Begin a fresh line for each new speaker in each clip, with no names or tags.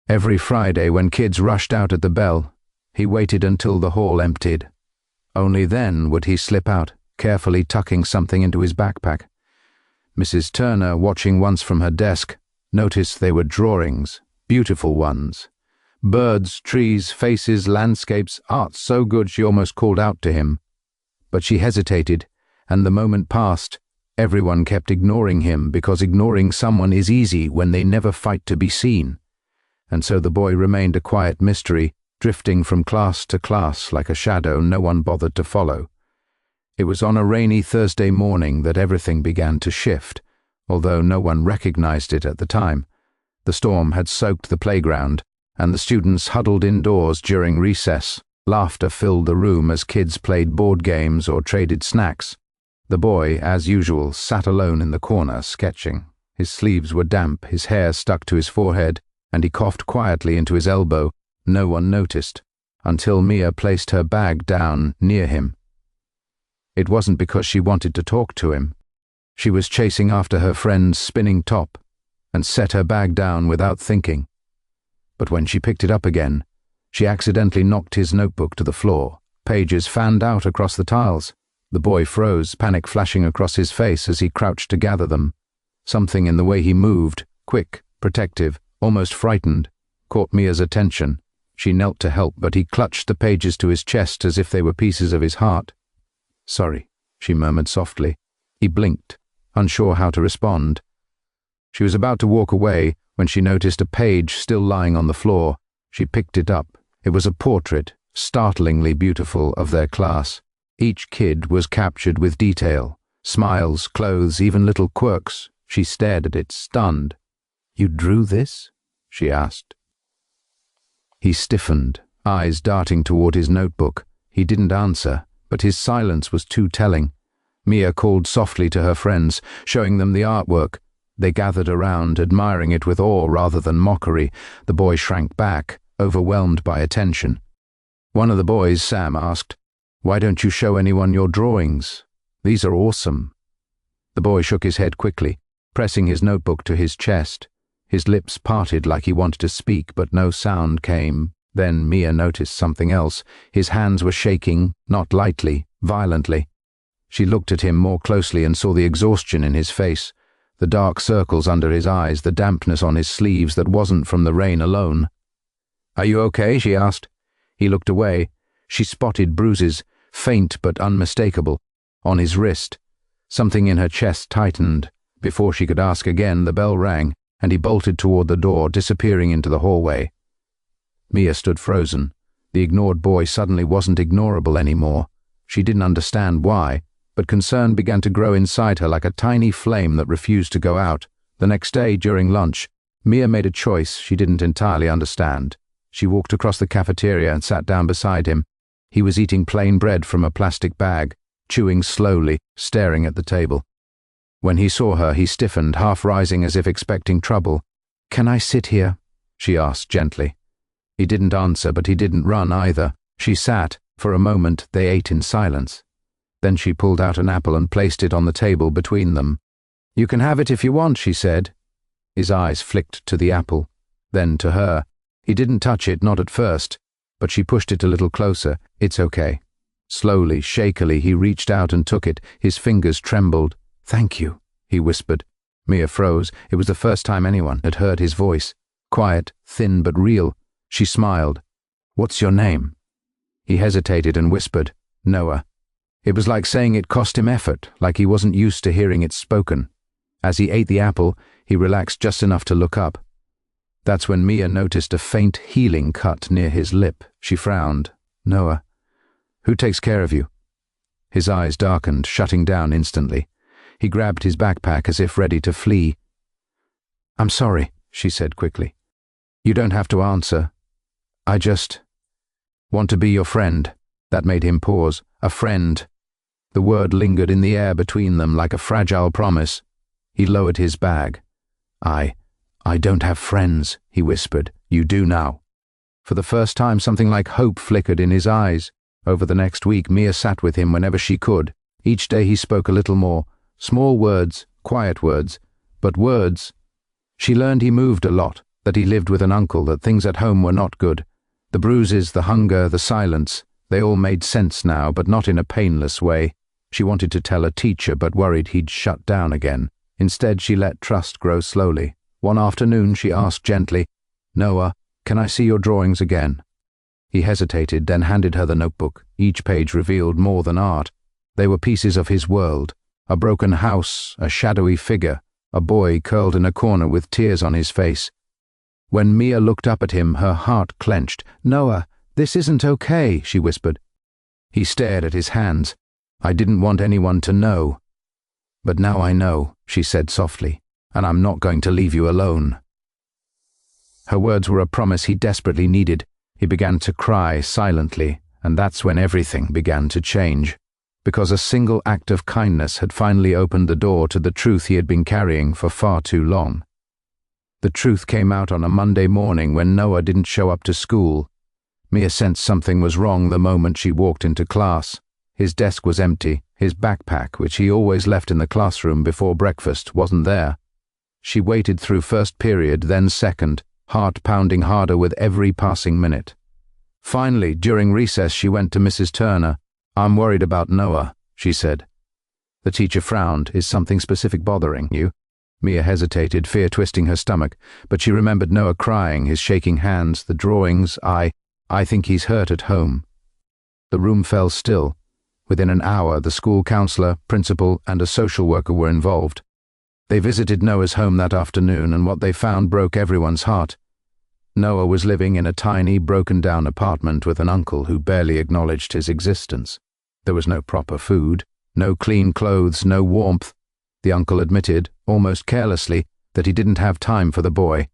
Every Friday when kids rushed out at the bell, he waited until the hall emptied. Only then would he slip out, carefully tucking something into his backpack. Mrs. Turner, watching once from her desk, noticed they were drawings, beautiful ones. Birds, trees, faces, landscapes, art so good she almost called out to him. But she hesitated, and the moment passed. Everyone kept ignoring him because ignoring someone is easy when they never fight to be seen. And so the boy remained a quiet mystery, drifting from class to class like a shadow no one bothered to follow. It was on a rainy Thursday morning that everything began to shift, although no one recognized it at the time. The storm had soaked the playground, and the students huddled indoors during recess. Laughter filled the room as kids played board games or traded snacks. The boy, as usual, sat alone in the corner, sketching. His sleeves were damp, his hair stuck to his forehead, and he coughed quietly into his elbow. No one noticed, until Mia placed her bag down near him. It wasn't because she wanted to talk to him. She was chasing after her friend's spinning top, and set her bag down without thinking. But when she picked it up again, she accidentally knocked his notebook to the floor. Pages fanned out across the tiles. The boy froze, panic flashing across his face as he crouched to gather them. Something in the way he moved, quick, protective, almost frightened, caught Mia's attention. She knelt to help, but he clutched the pages to his chest as if they were pieces of his heart. "Sorry," she murmured softly. He blinked, unsure how to respond. She was about to walk away when she noticed a page still lying on the floor. She picked it up. It was a portrait, startlingly beautiful, of their class. Each kid was captured with detail. Smiles, clothes, even little quirks. She stared at it, stunned. "You drew this?" she asked. He stiffened, eyes darting toward his notebook. He didn't answer, but his silence was too telling. Mia called softly to her friends, showing them the artwork. They gathered around, admiring it with awe rather than mockery. The boy shrank back, overwhelmed by attention. One of the boys, Sam, asked, "Why don't you show anyone your drawings? These are awesome." The boy shook his head quickly, pressing his notebook to his chest. His lips parted like he wanted to speak, but no sound came. Then Mia noticed something else. His hands were shaking, not lightly, violently. She looked at him more closely and saw the exhaustion in his face, the dark circles under his eyes, the dampness on his sleeves that wasn't from the rain alone. "Are you okay?" she asked. He looked away. She spotted bruises, faint but unmistakable, on his wrist. Something in her chest tightened. Before she could ask again, the bell rang, and he bolted toward the door, disappearing into the hallway. Mia stood frozen. The ignored boy suddenly wasn't ignorable anymore. She didn't understand why, but concern began to grow inside her like a tiny flame that refused to go out. The next day, during lunch, Mia made a choice she didn't entirely understand. She walked across the cafeteria and sat down beside him. He was eating plain bread from a plastic bag, chewing slowly, staring at the table. When he saw her, he stiffened, half rising as if expecting trouble. "Can I sit here?" she asked gently. He didn't answer, but he didn't run either. She sat. For a moment, they ate in silence. Then she pulled out an apple and placed it on the table between them. "You can have it if you want," she said. His eyes flicked to the apple, then to her. He didn't touch it, not at first, but she pushed it a little closer. "It's okay." Slowly, shakily, he reached out and took it. His fingers trembled. "Thank you," he whispered. Mia froze. It was the first time anyone had heard his voice. Quiet, thin but real. She smiled. "What's your name?" He hesitated and whispered, "Noah." It was like saying it cost him effort, like he wasn't used to hearing it spoken. As he ate the apple, he relaxed just enough to look up. That's when Mia noticed a faint healing cut near his lip. She frowned. "Noah, who takes care of you?" His eyes darkened, shutting down instantly. He grabbed his backpack as if ready to flee. "I'm sorry," she said quickly. "You don't have to answer. I just want to be your friend." That made him pause. A friend. The word lingered in the air between them like a fragile promise. He lowered his bag. I don't have friends," he whispered. "You do now." For the first time, something like hope flickered in his eyes. Over the next week, Mia sat with him whenever she could. Each day he spoke a little more. Small words, quiet words, but words. She learned he moved a lot, that he lived with an uncle, that things at home were not good. The bruises, the hunger, the silence, they all made sense now, but not in a painless way. She wanted to tell a teacher, but worried he'd shut down again. Instead, she let trust grow slowly. One afternoon, she asked gently, "Noah, can I see your drawings again?" He hesitated, then handed her the notebook. Each page revealed more than art. They were pieces of his world. A broken house, a shadowy figure, a boy curled in a corner with tears on his face. When Mia looked up at him, her heart clenched. "Noah, this isn't okay," she whispered. He stared at his hands. "I didn't want anyone to know. But now I know," she said softly, "and I'm not going to leave you alone." Her words were a promise he desperately needed. He began to cry silently, and that's when everything began to change. Because a single act of kindness had finally opened the door to the truth he had been carrying for far too long. The truth came out on a Monday morning when Noah didn't show up to school. Mia sensed something was wrong the moment she walked into class. His desk was empty. His backpack, which he always left in the classroom before breakfast, wasn't there. She waited through first period, then second, heart pounding harder with every passing minute. Finally, during recess, she went to Mrs. Turner. "I'm worried about Noah," she said. The teacher frowned. "Is something specific bothering you?" Mia hesitated, fear twisting her stomach, but she remembered Noah crying, his shaking hands, the drawings. I think he's hurt at home." The room fell still. Within an hour, the school counselor, principal, and a social worker were involved. They visited Noah's home that afternoon, and what they found broke everyone's heart. Noah was living in a tiny, broken-down apartment with an uncle who barely acknowledged his existence. There was no proper food, no clean clothes, no warmth. The uncle admitted, almost carelessly, that he didn't have time for the boy.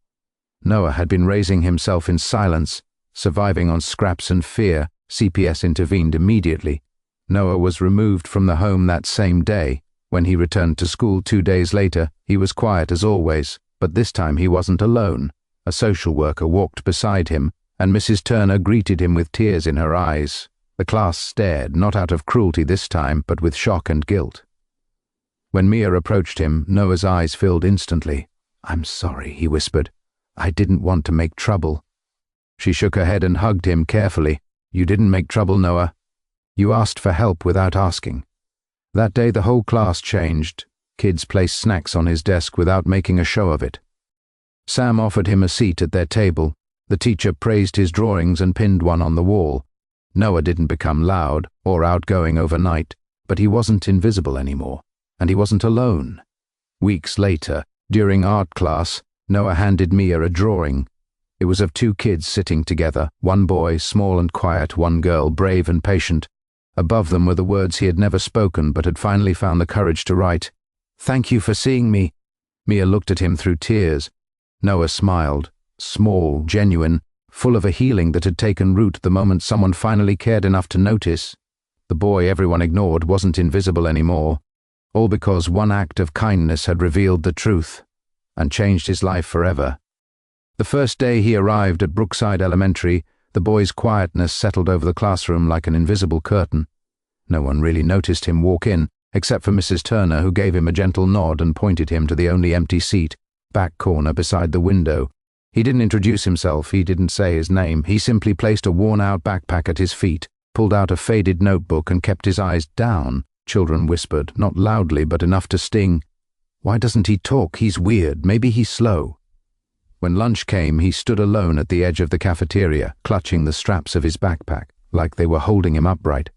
Noah had been raising himself in silence, surviving on scraps and fear. CPS intervened immediately. Noah was removed from the home that same day. When he returned to school 2 days later, he was quiet as always, but this time he wasn't alone. A social worker walked beside him, and Mrs. Turner greeted him with tears in her eyes. The class stared, not out of cruelty this time, but with shock and guilt. When Mia approached him, Noah's eyes filled instantly. "I'm sorry," he whispered. "I didn't want to make trouble." She shook her head and hugged him carefully. "You didn't make trouble, Noah. You asked for help without asking." That day the whole class changed. Kids placed snacks on his desk without making a show of it. Sam offered him a seat at their table. The teacher praised his drawings and pinned one on the wall. Noah didn't become loud or outgoing overnight, but he wasn't invisible anymore. And he wasn't alone. Weeks later, during art class, Noah handed Mia a drawing. It was of 2 kids sitting together, one boy, small and quiet, one girl, brave and patient. Above them were the words he had never spoken but had finally found the courage to write. "Thank you for seeing me." Mia looked at him through tears. Noah smiled, small, genuine, full of a healing that had taken root the moment someone finally cared enough to notice. The boy everyone ignored wasn't invisible anymore. All because one act of kindness had revealed the truth and changed his life forever. The first day he arrived at Brookside Elementary, the boy's quietness settled over the classroom like an invisible curtain. No one really noticed him walk in, except for Mrs. Turner, who gave him a gentle nod and pointed him to the only empty seat, back corner beside the window. He didn't introduce himself, he didn't say his name, he simply placed a worn-out backpack at his feet, pulled out a faded notebook and kept his eyes down. Children whispered, not loudly but enough to sting. "Why doesn't he talk? He's weird. Maybe he's slow." When lunch came, he stood alone at the edge of the cafeteria, clutching the straps of his backpack, like they were holding him upright.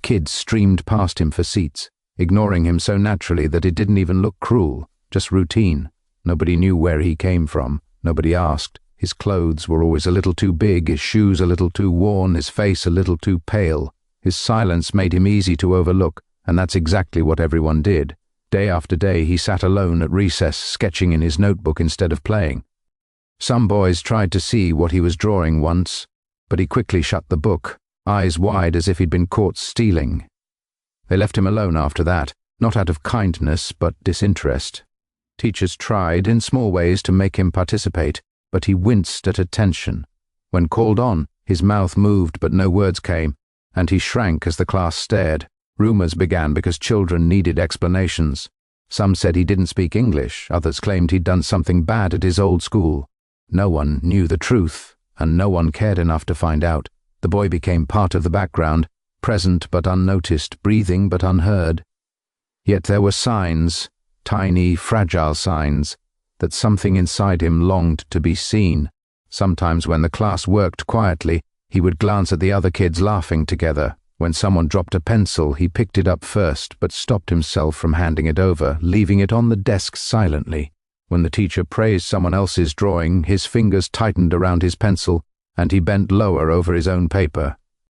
Kids streamed past him for seats, ignoring him so naturally that it didn't even look cruel, just routine. Nobody knew where he came from. Nobody asked. His clothes were always a little too big, his shoes a little too worn, his face a little too pale. His silence made him easy to overlook, and that's exactly what everyone did. Day after day he sat alone at recess, sketching in his notebook instead of playing. Some boys tried to see what he was drawing once, but he quickly shut the book, eyes wide as if he'd been caught stealing. They left him alone after that, not out of kindness but disinterest. Teachers tried in small ways to make him participate, but he winced at attention. When called on, his mouth moved but no words came, and he shrank as the class stared. Rumors began because children needed explanations. Some said he didn't speak English, others claimed he'd done something bad at his old school. No one knew the truth, and no one cared enough to find out. The boy became part of the background, present but unnoticed, breathing but unheard. Yet there were signs, tiny, fragile signs, that something inside him longed to be seen. Sometimes when the class worked quietly, he would glance at the other kids laughing together. When someone dropped a pencil, he picked it up first, but stopped himself from handing it over, leaving it on the desk silently. When the teacher praised someone else's drawing, his fingers tightened around his pencil, and he bent lower over his own paper.